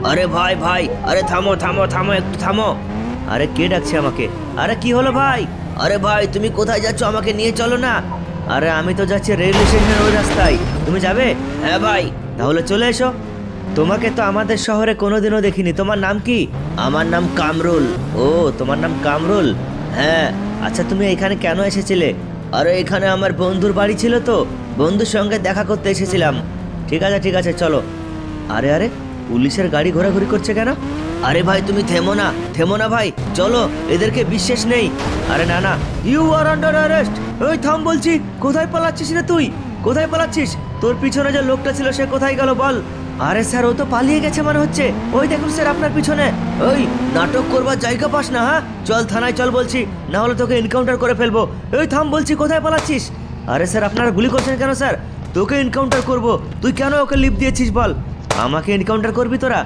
আরে ভাই ভাই, আরে থামো থামো থামো, একটু থামো। আরে কে ডাকছে আমাকে? আরে কি হলো ভাই? আরে ভাই তুমি কোথায় যাচ্ছ? আমাকে নিয়ে চলো না। আরে আমি তো যাচ্ছি রেল স্টেশনের ওই রাস্তায়, তুমি যাবে? হ্যাঁ ভাই। তাহলে চলে এসো। তোমাকে তো আমাদের শহরে কোনোদিনও দেখিনি, তোমার নাম কি? আমার নাম কামরুল। ও, তোমার নাম কামরুল? হ্যাঁ। আচ্ছা তুমি এখানে কেন এসেছিলে? আরে এখানে আমার বন্ধুর বাড়ি ছিল, তো বন্ধুর সঙ্গে দেখা করতে এসেছিলাম। ঠিক আছে চলো। আরে আরে, পুলিশের গাড়ি ঘোরাঘুরি করছে কেন? আরে ভাই তুমি থেমো না ভাই, চলো, এদেরকে বিশ্বাস নেই। আরে না না, ইউ আর আন্ডার অ্যারেস্ট। ওই থাম বলছি, কোথায় পালাচ্ছিস রে তুই? কোথায় পালাচ্ছিস? তোর পিছনে যে লোকটা ছিল সে কোথায় গেল বল? আরে স্যার, ও তো পালিয়ে গেছে মনে হচ্ছে। ওই দেখুন স্যার আপনার পিছনে। ওই নাটক করবার জায়গা পাস না? হ্যাঁ, চল থানায় চল বলছি, না হলে তোকে এনকাউন্টার করে ফেলবো। ওই থাম বলছি, কোথায় পালাচ্ছিস? আরে স্যার আপনারা গুলি করছেন কেন স্যার? তোকে এনকাউন্টার করব। তুই কেন ওকে লিপ দিয়েছিস বল? আমাকে এনকাউন্টার করবি তোরা?